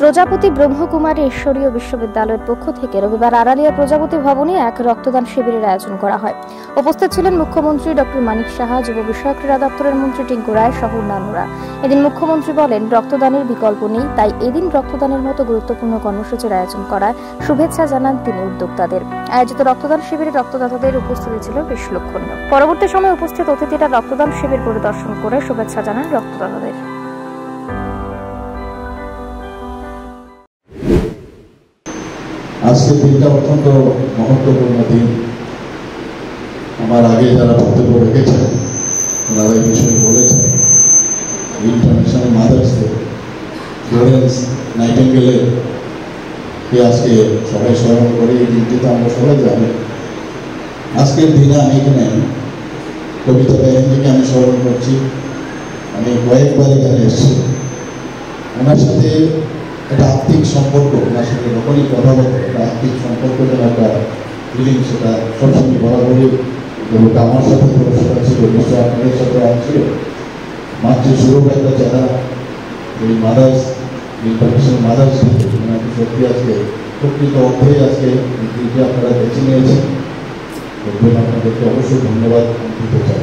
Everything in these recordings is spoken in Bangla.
প্রজাপতি ব্রহ্মকুমারী ঈশ্বরীয় বিশ্ববিদ্যালয়ের পক্ষ থেকে রবিবার আড়ালিয়া প্রজাপতি ভবনে এক রক্তদান শিবিরের আয়োজন করা হয়। উপস্থিত ছিলেন মুখ্যমন্ত্রী ডক্টর মানিক সাহা, যুব বিষয়ক ক্রীড়া দপ্তরের মন্ত্রী টিঙ্কু রায় সহ অন্যান্যরা। এদিন মুখ্যমন্ত্রী বলেন, রক্তদানের বিকল্প নেই, তাই এদিন রক্তদানের মতো গুরুত্বপূর্ণ কর্মসূচির আয়োজন করায় শুভেচ্ছা জানান তিনি উদ্যোক্তাদের। আয়োজিত রক্তদান শিবিরে রক্তদাতাদের উপস্থিতি ছিল বেশ লক্ষণীয়। পরবর্তী সময়ে উপস্থিত অতিথিরা রক্তদান শিবির পরিদর্শন করে শুভেচ্ছা জানান রক্তদাতাদের। আজকে দিনটা অত্যন্ত মহত্বপূর্ণ দিন। আমার আগে যারা বক্তব্য রেখেছেন ওনারা এই বিষয়ে বলেছেন। ইন্টারন্যাশনাল মাদার্স ডে, ফ্লোরেন্স নাইটিঙ্গেলকে আজকে সবাই স্মরণ করে। এই দিনটি তো আমরা সবাই জানি। আজকের দিনে আমি এখানে কবিতা ব্যানার্জিকে আমি স্মরণ করছি। আমি কয়েকবার এখানে এসেছি। ওনার সাথে একটা আত্মিক সম্পর্ক, ওনার সাথে যখনই কথা বলতো একটা আত্মিক সম্পর্ক যেন একটা ফিলিং, সেটা সবসময় বরাবরই যেটা আমার সাথে সেটা ছিল, নিশ্চয় আপনাদের সাথে ছিল। মাতৃ স্বরূপ একটা যারা এই মাদার্স, ইন্টারন্যাশনাল মাদার্স ডে, ওনাকে সত্যি আজকে প্রকৃত অর্থেই আজকে দিনটি আপনারা বেছে নিয়েছেন। দেখবেন, আপনাদেরকে অবশ্যই ধন্যবাদ দিতে চাই।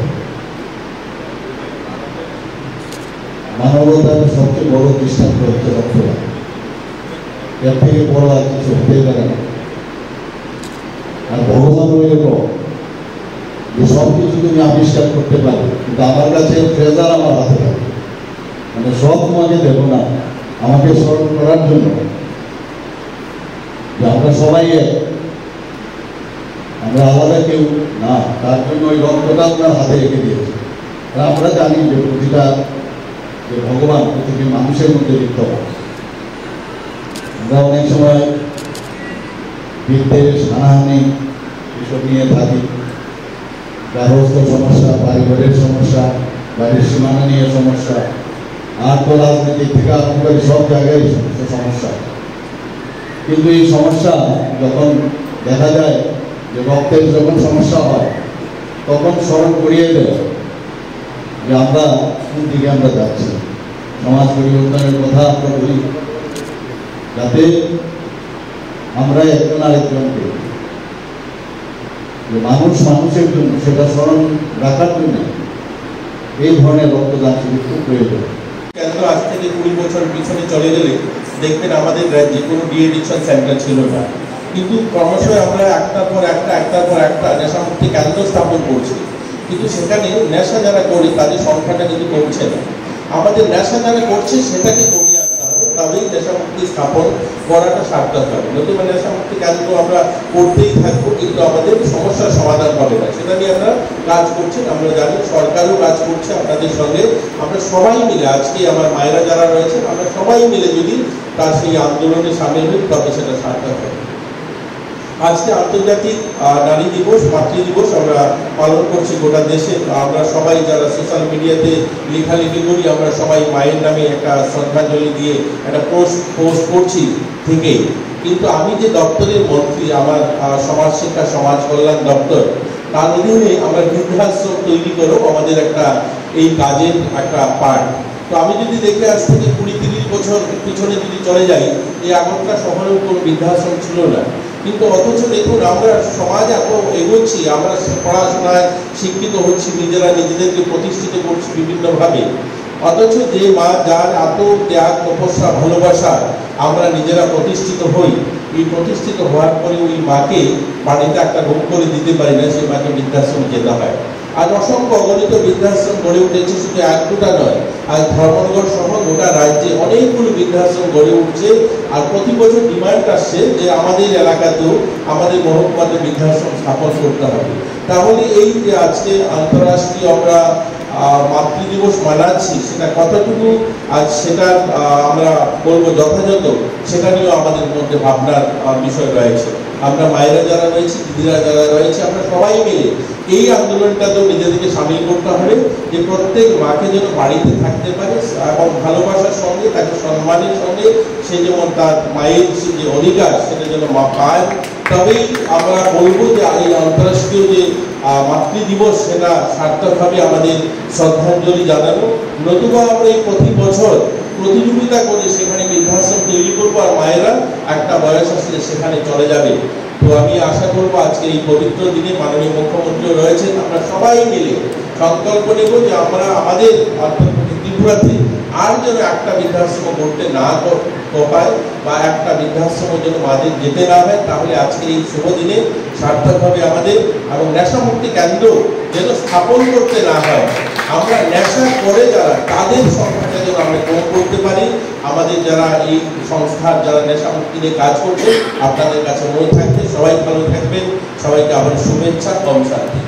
মানবতার সবচেয়ে বড় দৃষ্টান্ত হচ্ছে রক্তদান। এর থেকে বড় আর কিছু হতেই পারে না। আর ভগবান এরকম যে সব কিছু তুমি আবিষ্কার করতে পারো, কিন্তু আমার কাছে ট্রেজার আমার হাতে থাকে, মানে সব তোমাকে দেবো না, আমাকে স্মরণ করার জন্য যে আমরা সবাই আমরা আলাদা কেউ না, তার জন্য ওই রক্তটা আপনার হাতে রেখে দিয়েছে। আর আমরা জানি যে প্রতিটা যে ভগবান প্রতিটি মানুষের মধ্যে বিদ্যমান। আমরা অনেক সময় বিদ্বেষ, হানাহানি এসব নিয়ে থাকি। গার্হস্থ্য সমস্যা, বাড়িঘরের সমস্যা, বাড়ির সীমানা নিয়ে সমস্যা, আর তো রাজনীতি থেকে আরম্ভ করে সব জায়গায় সমস্যা। কিন্তু এই সমস্যা যখন দেখা যায় যে রক্তের যখন সমস্যা হয়, তখন স্মরণ করিয়ে দেয় যে আমরা কোন দিকে আমরা যাচ্ছি। সমাজ পরিবর্তনের কথা আমরা বলি, যাতে আমরা একজন আরেকজনকে, যে মানুষ মানুষের জন্য, সেটা স্মরণ রাখার জন্য এই ধরনের রক্তদান শিবির খুব প্রয়োজন। কেন্দ্র আজ থেকে 20 বছর পিছনে চলে গেলে দেখবেন আমাদের রাজ্যে কোনো ডিএডিকশন সেন্টার ছিল না, কিন্তু ক্রমশই আমরা একটার পর একটা নেশামুক্তি কেন্দ্র স্থাপন করছি। কিন্তু সেখানে নেশা যারা করে তাদের সংখ্যাটা কিন্তু কমছে না। আমাদের নেশা যারা করছে সেটাকে কমিয়ে আনতে হবে, তবেই নেশামুক্তি স্থাপন করাটা সার্থক হবে। নতুবা নেশামুক্তি কেন্দ্র আমরা করতেই থাকবো, কিন্তু আমাদের সমস্যার সমাধান হবে না। সেটা নিয়ে আমরা কাজ করছেন, আমরা জানি সরকারও কাজ করছে আপনাদের সঙ্গে। আমরা সবাই মিলে, আজকে আমার মায়েরা যারা রয়েছেন, আমরা সবাই মিলে যদি তার সেই আন্দোলনে সামিল হই, তবে সেটা সার্থক হবে। আজকে আন্তর্জাতিক নারী দিবস, মাতৃ দিবস আমরা পালন করছি গোটা দেশে। আমরা সবাই যারা সোশ্যাল মিডিয়াতে লেখালেখি করি, আমরা সবাই মায়ের নামে একটা শ্রদ্ধাঞ্জলি দিয়ে একটা পোস্ট করছি ঠিকই, কিন্তু আমি যে দপ্তরের মন্ত্রী, আমার সমাজ শিক্ষা সমাজ কল্যাণ দপ্তর, তার অধীনে আমরা বৃদ্ধাশ্রম তৈরি করেও আমাদের একটা এই কাজের একটা পার্ট। তো আমি যদি দেখে আজ থেকে 20-30 বছর পিছনে যদি চলে যাই, এই আগরতলা শহরেও কোনো বৃদ্ধাশ্রম ছিল না। কিন্তু অথচ দেখুন, আমরা সমাজ এত এগোচ্ছি, আমরা পড়াশোনায় শিক্ষিত হচ্ছি, নিজেরা নিজেদেরকে প্রতিষ্ঠিত করছি বিভিন্নভাবে, অথচ যে মা যার এত ত্যাগ, তপস্যা, ভালোবাসা আমরা নিজেরা প্রতিষ্ঠিত হই, এই প্রতিষ্ঠিত হওয়ার পরে ওই মাকে বাড়িতে একটা রোগ করে দিতে পারি না, সেই মাকে বৃদ্ধাশ্রমে যেতে হয়। আজ অসংখ্য অগণিত বৃদ্ধাশ্রম গড়ে উঠেছে, শুধু 1-2টা নয়, আজ ধর্মনগর সহ গোটা রাজ্যে অনেকগুলো বৃদ্ধাশ্রম গড়ে উঠছে। আর প্রতি বছর ডিমান্ড আসছে যে আমাদের এলাকাতেও, আমাদের মহকুমাতে বৃদ্ধাশ্রম স্থাপন করতে হবে। তাহলে এই যে আজকে আন্তঃরাষ্ট্রীয় আমরা মাতৃ দিবস মানাচ্ছি, সেটা কতটুকু আজ সেটা আমরা বলবো যথাযথ, সেটা নিয়েও আমাদের মধ্যে ভাবনার বিষয় রয়েছে। আমরা মায়েরা যারা রয়েছে, দিদিরা যারা রয়েছে, আমরা সবাই মিলে এই আন্দোলনটাতেও নিজেদেরকে সামিল করতে হবে, যে প্রত্যেক মাকে যেন বাড়িতে থাকতে পারে এবং ভালোবাসার সঙ্গে, তাকে সম্মানের সঙ্গে, সে যেমন তার মায়ের যে অধিকার সেটা যেন মা পায়। তবেই আমরা বলবো যে এই আন্তঃরাষ্ট্রীয় যে মাতৃ দিবস, সেটা সার্থকভাবে আমাদের শ্রদ্ধাঞ্জলি জানানো। নতুবা আমরা এই প্রতি বছর প্রতিযোগিতা করে সেখানে বৃদ্ধাশ্রম তৈরি করবো, আর মায়েরা একটা বয়স আসলে সেখানে চলে যাবে। তো আমি আশা করবো আজকে এই পবিত্র দিনে মাননীয় মুখ্যমন্ত্রীও রয়েছেন, আমরা সবাই মিলে সংকল্প নেব যে আমরা আমাদের অর্থাৎ ত্রিপুরাতে আর যেন একটা বৃদ্ধাশ্রম করতে না হয় বা একটা বৃদ্ধাশ্রমের জন্য মাদের যেতে না হয়। তাহলে আজকে এই শুভ দিনে সার্থকভাবে আমাদের এবং নেশামুক্তি কেন্দ্র যেন স্থাপন করতে না হয়, আমরা নেশা করে যারা তাদের সংখ্যাটা যেন আমরা কম করতে পারি। আমাদের যারা এই সংস্থার যারা নেশামুক্তি নিয়ে কাজ করছে, আপনাদের কাছে অনুরোধ থাকবে সবাই ভালো থাকবেন। সবাইকে আবার শুভেচ্ছা, কম শান্তি।